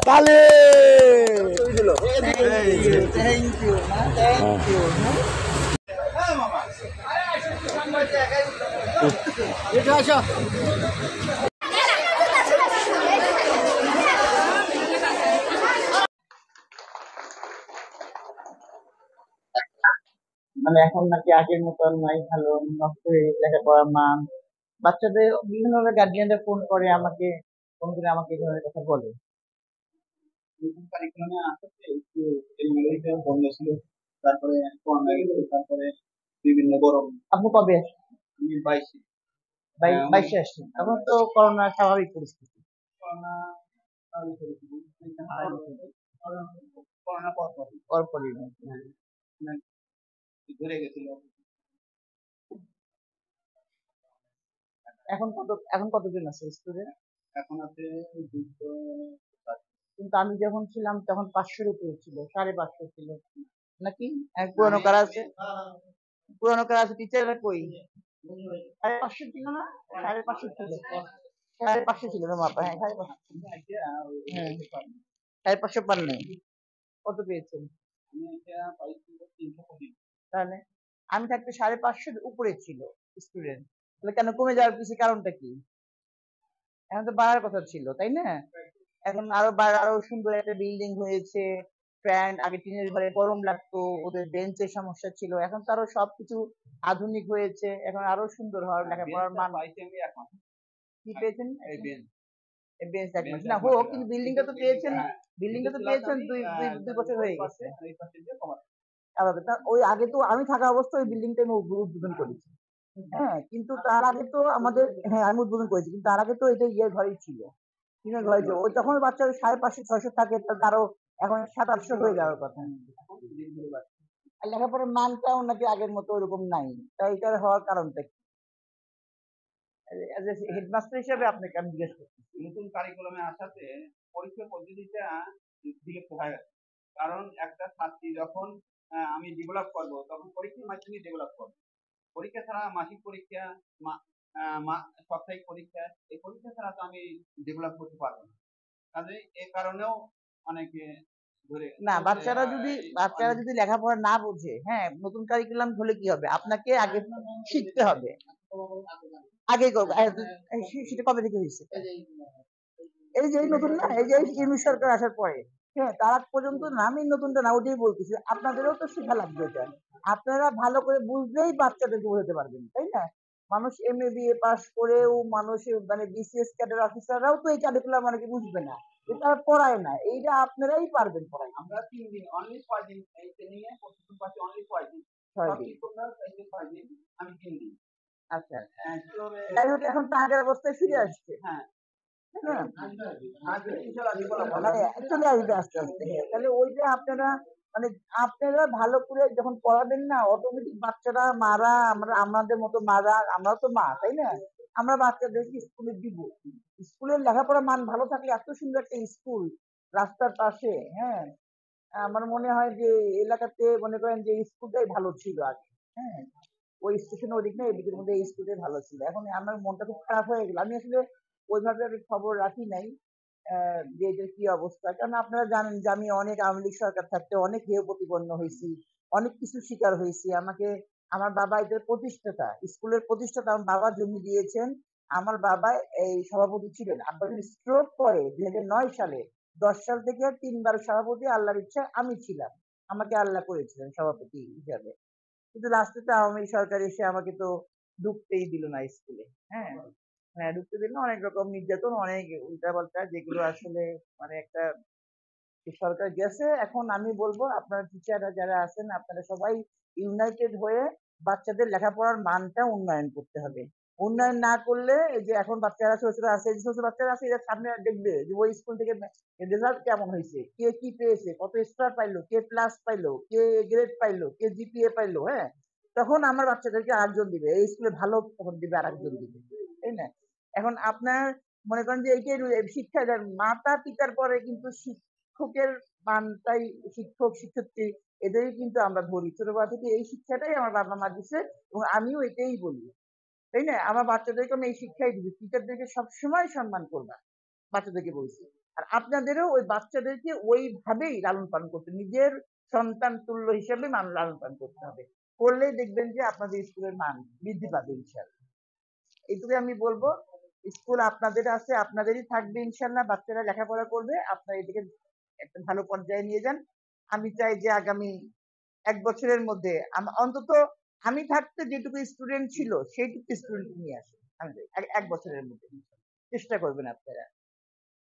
তালে thank you আসো। মানে এখন নাকি আগের মতন নাই, ভালো নষ্ট হয়ে গেছে লেখাপড়ার মান। বাচ্চাদের বিভিন্নভাবে গার্জিয়ানরা ফোন করে আমাকে, ফোন করে আমাকে এই ধরনের কথা বলে। কারিকুলামে আসাতে একটু এলিমেন্টারিটা বন্ধ ছিল, তারপরে করোনা গেছে, তারপরে বিভিন্ন গরম। আপনি কবে আসছেন? আমি 22-এ আসছেন। এখন তো করোনা স্বাভাবিক পরিস্থিতি। করোনা স্বাভাবিক পরিস্থিতি। করোনা পরপরই ঘুরে গেছিল। এখন কতজন আছে স্টুডেন্ট? এখন আছে 200। কিন্তু আমি যখন ছিলাম তখন 500-এর উপরে ছিল, 550 ছিল নাকি? পুরানো কারা আছে, পুরানো কারা আছে, টিচাররা কই? 550 ছিল না? 550 ছিল, 550 ছিল না মাপা? হ্যাঁ 550, 550 পার নেই। কত পেয়েছেন? তাহলে আমি থাকতে 550-এর উপরে ছিল স্টুডেন্ট, তাহলে কেন কমে যাওয়ার পিছনে কারণটা কি? এখন তো বাড়ার কথা ছিল, তাই না? এখন আরো সুন্দর একটা বিল্ডিং হয়েছে, ফ্যান, আগে টিনের ঘরে গরম লাগতো, ওদের বেঞ্চের সমস্যা ছিল, এখন তো আরো সবকিছু আধুনিক হয়েছে, এখন আরো সুন্দর হয় লেখাপড়ার মান। কি পেয়েছেন? বেঞ্চ একমাস না হোক, কিন্তু বিল্ডিংটা তো পেয়েছেন, বিল্ডিংটা তো পেয়েছেন 2 বছর হয়ে গেছে। ওই আগে তো আমি থাকা অবস্থায় ওই বিল্ডিংটা আমি উদ্বোধন করেছি, হ্যাঁ, কিন্তু তার আগে তো আমাদের, হ্যাঁ আমি উদ্বোধন করেছি, কিন্তু তার আগে তো এটা ইয়ের ঘরেই ছিল, টিনের ঘরে ছিল। ওই তখন বাচ্চারা 550-600 থাকে, তারও এখন 700-800 হয়ে যাওয়ার কথা। আর লেখাপড়ার মানটাও নাকি আগের মতো ওরকম নাই, তাই এটার হওয়ার কারণটা কি? হেডমাস্টার হিসেবে আপনাকে আমি জিজ্ঞেস করছি। নতুন কারিকুলামে আসাতে পরীক্ষা পদ্ধতিটা দিকে প্রভাব আছে, কারণ একটা ছাত্রী যখন আমি ডেভেলপ করবো, তখন পরীক্ষার মাধ্যমে ডেভেলপ করবো। পরীক্ষা ছাড়া মাসিক পরীক্ষা, সাপ্তাহিক পরীক্ষা, এই পরীক্ষা ছাড়া তো আমি ডেভেলপ করতে পারবো না। কাজে এই কারণেও অনেকে না, বাচ্চারা যদি লেখাপড়া না বুঝে, হ্যাঁ, নতুন কারিকুলাম হলে কি হবে? আপনাকে আগে শিখতে হবে, আগে সেটা কবে থেকে হয়েছে? এই যে নতুন না, এই যে ইউনূস সরকার আসার পরে, হ্যাঁ, তার আগ পর্যন্ত না, আমি নতুনটা না, ওটাই বলতেছি, আপনাদেরও তো শেখা লাগবে এটা। আপনারা ভালো করে বুঝলেই বাচ্চাদেরকে বোঝাতে পারবেন, তাই না? মানুষ MA BA পাস করেও মানুষ মানে BCS ক্যাডার অফিসাররাও তো এই কারিকুলাম অনেকে বুঝবে না, এটা পড়ায় না, এইটা আপনারাই পারবেন পড়াই। আমরা 3 দিন অনলি 6 দিন এই ট্রেনিং এ প্রশিক্ষণ পাচ্ছি, অনলি 6 দিন, 6 দিন তোমরা 6 দিন, আমি 3 দিন। আচ্ছা, যাই হোক, এখন তো আগের অবস্থায় ফিরে আসছে। হ্যাঁ, চলে আসবে আস্তে আস্তে। তাহলে ওই যে আপনারা মানে আপনারা ভালো করে যখন পড়াবেন না, অটোমেটিক বাচ্চারা, মারা, আমাদের মতো মারা, আমরাও তো মা, তাই না? আমরা বাচ্চাদেরকে স্কুলে দিব, স্কুলের লেখাপড়া মান ভালো থাকলে, এত সুন্দর একটা স্কুল রাস্তার পাশে, হ্যাঁ, আমার মনে হয় যে এলাকাতে মনে করেন যে স্কুলটাই ভালো ছিল আগে, হ্যাঁ, ওই স্টেশন ওদিক না, এদিকের মধ্যে এই স্কুলটাই ভালো ছিল। এখন আমার মনটা খুব খারাপ হয়ে গেল, আমি আসলে ওইভাবে আমি খবর রাখি নাই যে এদের কি অবস্থা, কারণ আপনারা জানেন যে আমি অনেক আওয়ামী লীগ সরকার থাকতে অনেক হেয় প্রতিপন্ন হয়েছি, অনেক কিছু শিকার হয়েছি। আমাকে আমার বাবা এদের প্রতিষ্ঠাতা, স্কুলের প্রতিষ্ঠাতা, আমার বাবা জমি দিয়েছেন, আমার বাবা এই সভাপতি ছিলেন। আব্বা স্ট্রোক করে 2009 সালে, 10 সাল থেকে 3বার সভাপতি, আল্লাহর ইচ্ছা আমি ছিলাম, আমাকে আল্লাহ করেছিলেন সভাপতি হিসাবে, কিন্তু লাস্টে তো আওয়ামী সরকার এসে আমাকে তো ঢুকতেই দিল না স্কুলে, হ্যাঁ, হ্যাঁ ঢুকতে দিল না, অনেক রকম নির্যাতন, অনেক উল্টাপাল্টা, যেগুলো আসলে মানে একটা সরকার গেছে। এখন আমি বলবো আপনারা টিচাররা যারা আছেন, আপনারা সবাই ইউনাইটেড হয়ে বাচ্চাদের লেখাপড়ার মানটা উন্নয়ন করতে হবে। উন্নয়ন না করলে, এই যে এখন বাচ্চারা ছোট ছোট আছে, ছোট ছোট বাচ্চারা আছে, এরা সামনে দেখবে যে ওই স্কুল থেকে রেজাল্ট কেমন হয়েছে, কে কি পেয়েছে, কত স্টার পাইলো, কে প্লাস পাইলো, কে গ্রেড পাইলো, কে GPA পাইলো, হ্যাঁ, তখন আমার বাচ্চাদেরকে আরেকজন দিবে, এই স্কুলে ভালো তখন দিবে আরেকজন দিবে, তাই না? এখন আপনার মনে করেন যে এইটাই শিক্ষা, মাতা পিতার পরে কিন্তু শিক্ষকের মানটাই, শিক্ষক শিক্ষার্থী এদেরই কিন্তু আমরা ধরি, ছোটবেলা থেকে এই শিক্ষাটাই আমার বাবা মা দিচ্ছে, এবং আমিও এটাই বলি, তাই না? আমার বাচ্চাদেরকে আমি এই শিক্ষাই দিচ্ছি, টিচারদেরকে সবসময় সম্মান করবা, বাচ্চাদেরকে বলছি। আর আপনাদেরও ওই বাচ্চাদেরকে ওইভাবেই লালন পালন করতে, নিজের সন্তান তুল্য হিসেবে লালন পালন করতে হবে। করলেই দেখবেন যে আপনাদের স্কুলের মান বৃদ্ধি পাবে ইনশাআল্লাহ। এইটুকুই আমি বলবো। স্কুল আপনাদের আছে, আপনাদেরই থাকবে ইনশাআল্লাহ। বাচ্চারা লেখাপড়া করবে, আপনারা এদিকে একটা ভালো পর্যায়ে নিয়ে যান। আমি চাই যে আগামী ১ বছরের মধ্যে অন্তত আমি থাকতে যেটুকু স্টুডেন্ট ছিল সেইটুকু স্টুডেন্ট নিয়ে আসুন। ১ বছরের মধ্যে চেষ্টা করবেন আপনারা।